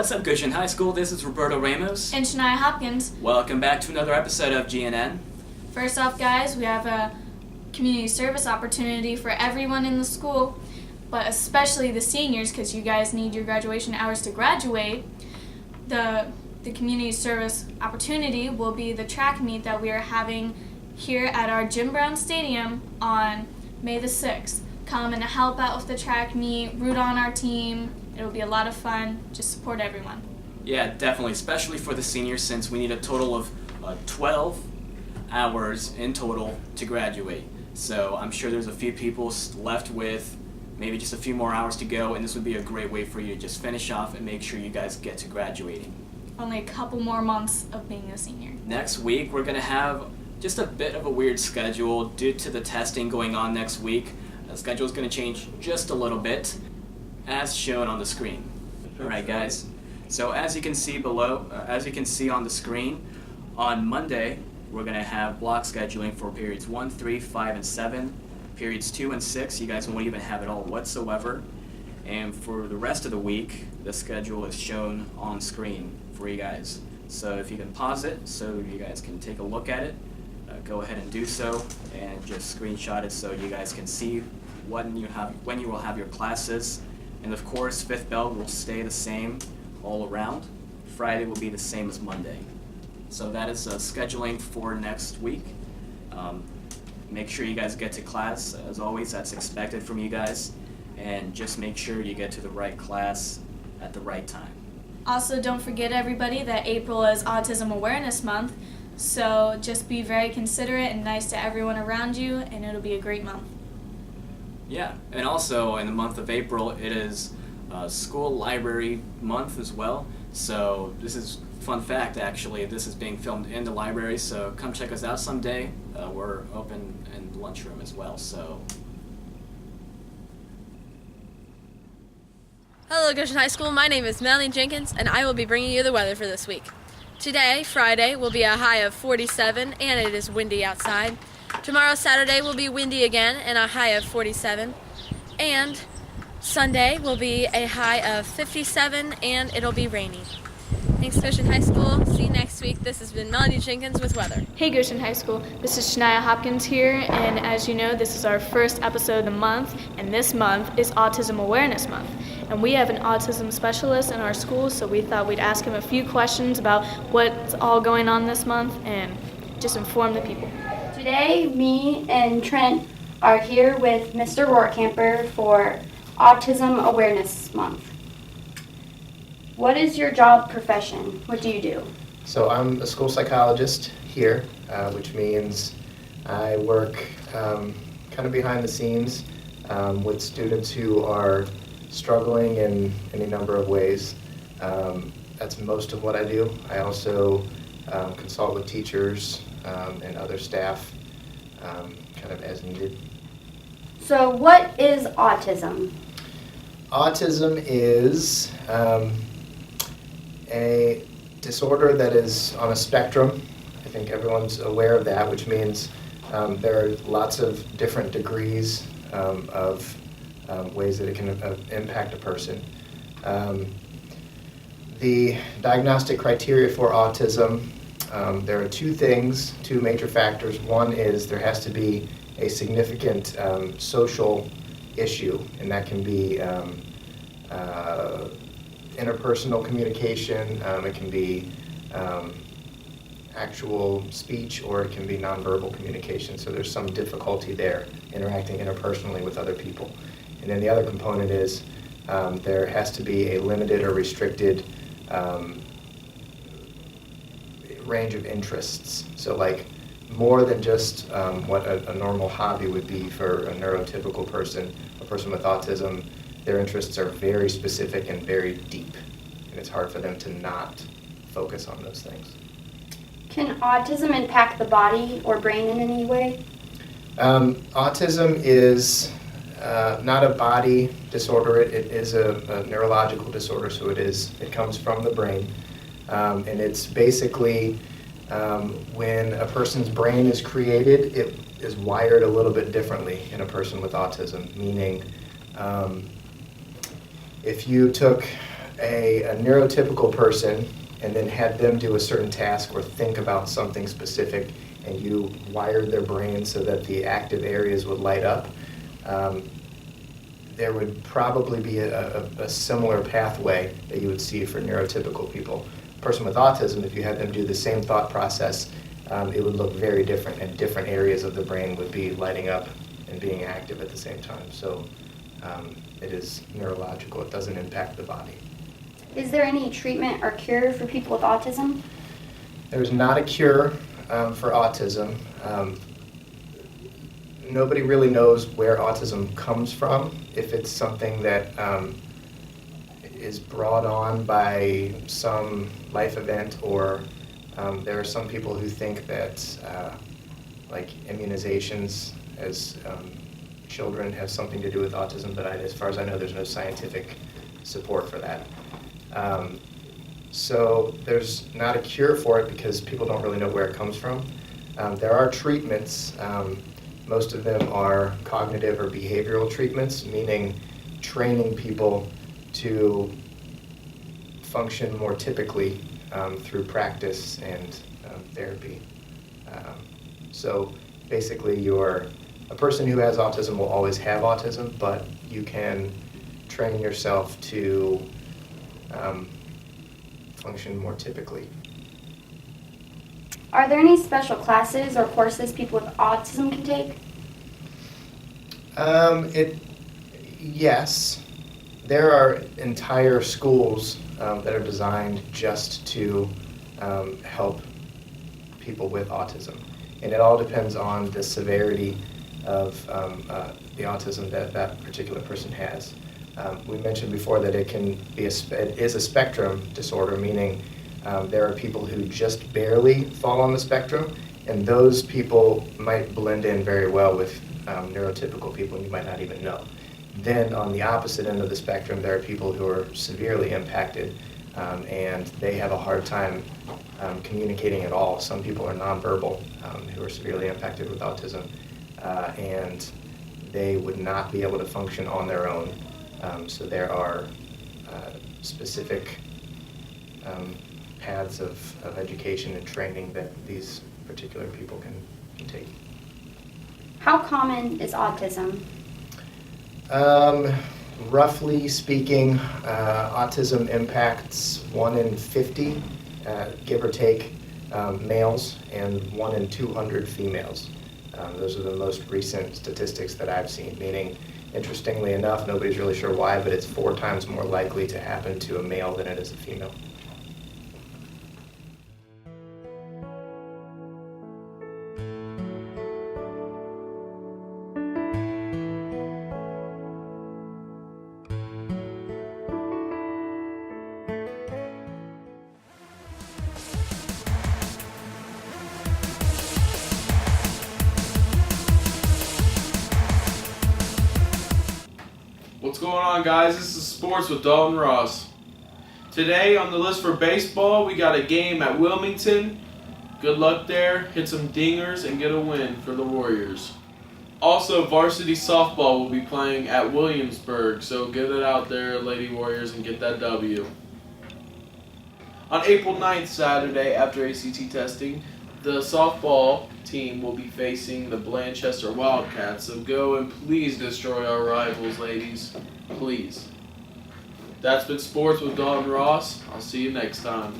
What's up, Goshen High School? This is Roberto Ramos. And Shania Hopkins. Welcome back to another episode of GNN. First off, guys, we have a community service opportunity for everyone in the school, but especially the seniors, because you guys need your graduation hours to graduate. The community service opportunity will be the track meet that we are having here at our Jim Brown Stadium on May the 6th. Come and help out with the track meet, root on our team. It'll be a lot of fun. Just support everyone. Yeah, definitely, especially for the seniors, since we need a total of 12 hours in total to graduate. So I'm sure there's a few people left with maybe just a few more hours to go, and this would be a great way for you to just finish off and make sure you guys get to graduating. Only a couple more months of being a senior. Next week, we're going to have just a bit of a weird schedule due to the testing going on next week. The schedule is going to change just a little bit, as shown on the screen. All right, guys. So as you can see below, as you can see on the screen, on Monday, we're going to have block scheduling for periods 1, 3, 5, and 7. Periods 2 and 6, you guys won't even have it all whatsoever. And for the rest of the week, the schedule is shown on screen for you guys. So if you can pause it so you guys can take a look at it, go ahead and do so, and just screenshot it so you guys can see when you will have your classes. And of course, fifth bell will stay the same all around. Friday will be the same as Monday. So that is scheduling for next week. Make sure you guys get to class. As always, that's expected from you guys. And just make sure you get to the right class at the right time. Also, don't forget, everybody, that April is Autism Awareness Month. So just be very considerate and nice to everyone around you, and it'll be a great month. Yeah, and also in the month of April, it is School Library Month as well. So this is fun fact, actually. This is being filmed in the library, so come check us out someday. We're open in the lunchroom as well. So. Hello, Goshen High School. My name is Melanie Jenkins, and I will be bringing you the weather for this week. Today, Friday, will be a high of 47, and it is windy outside. Tomorrow, Saturday, will be windy again, and a high of 47. And Sunday will be a high of 57, and it'll be rainy. Thanks, Goshen High School. See you next week. This has been Melanie Jenkins with weather. Hey, Goshen High School. This is Shania Hopkins here, and as you know, this is our first episode of the month, and this month is Autism Awareness Month. And we have an autism specialist in our school, so we thought we'd ask him a few questions about what's all going on this month and just inform the people. Today, me and Trent are here with Mr. Rohrkamper for Autism Awareness Month. What is your job profession? What do you do? So I'm a school psychologist here, which means I work kind of behind the scenes with students who are struggling in any number of ways. That's most of what I do. I also consult with teachers and other staff kind of as needed. So what is autism? Autism is a disorder that is on a spectrum. I think everyone's aware of that, which means there are lots of different degrees of ways that it can impact a person. The diagnostic criteria for autism, there are two major factors. One is there has to be a significant social issue, and that can be interpersonal communication, it can be actual speech, or it can be nonverbal communication. So there's some difficulty there, interacting interpersonally with other people. And then the other component is there has to be a limited or restricted range of interests. So like more than just what a normal hobby would be for a neurotypical person, a person with autism. Their interests are very specific and very deep, and it's hard for them to not focus on those things. Can autism impact the body or brain in any way? Autism is not a body disorder. It is a neurological disorder, so it comes from the brain. And it's basically when a person's brain is created, it is wired a little bit differently in a person with autism, meaning if you took a neurotypical person and then had them do a certain task or think about something specific, and you wired their brain so that the active areas would light up, there would probably be a similar pathway that you would see for neurotypical people. A person with autism, if you had them do the same thought process, it would look very different, and different areas of the brain would be lighting up and being active at the same time. So it is neurological. It doesn't impact the body. Is there any treatment or cure for people with autism? There's not a cure for autism. Nobody really knows where autism comes from, if it's something that is brought on by some life event, or there are some people who think that like immunizations as children have something to do with autism, but as far as I know, there's no scientific support for that. So there's not a cure for it because people don't really know where it comes from. There are treatments. Most of them are cognitive or behavioral treatments, meaning training people to function more typically through practice and therapy. So basically, a person who has autism will always have autism, but you can train yourself to function more typically. Are there any special classes or courses people with autism can take? Yes. There are entire schools that are designed just to help people with autism. And it all depends on the severity of the autism that that particular person has. We mentioned before that it is a spectrum disorder, meaning there are people who just barely fall on the spectrum, and those people might blend in very well with neurotypical people, and you might not even know. Then on the opposite end of the spectrum, there are people who are severely impacted, and they have a hard time communicating at all. Some people are nonverbal who are severely impacted with autism, and they would not be able to function on their own. So there are specific paths of education and training that these particular people can take. How common is autism? Roughly speaking, autism impacts 1 in 50, give or take, males, and 1 in 200 females. Those are the most recent statistics that I've seen, meaning, interestingly enough, nobody's really sure why, but it's 4 times more likely to happen to a male than it is a female. What's going on, guys? This is Sports with Dalton Ross. Today on the list for baseball, we got a game at Wilmington. Good luck there, hit some dingers, and get a win for the Warriors. Also, varsity softball will be playing at Williamsburg, so get it out there, Lady Warriors, and get that W. On April 9th, Saturday, after ACT testing, the softball team will be facing the Blanchester Wildcats, so go and please destroy our rivals, ladies. Please. That's been Sports with Dalton Ross. I'll see you next time.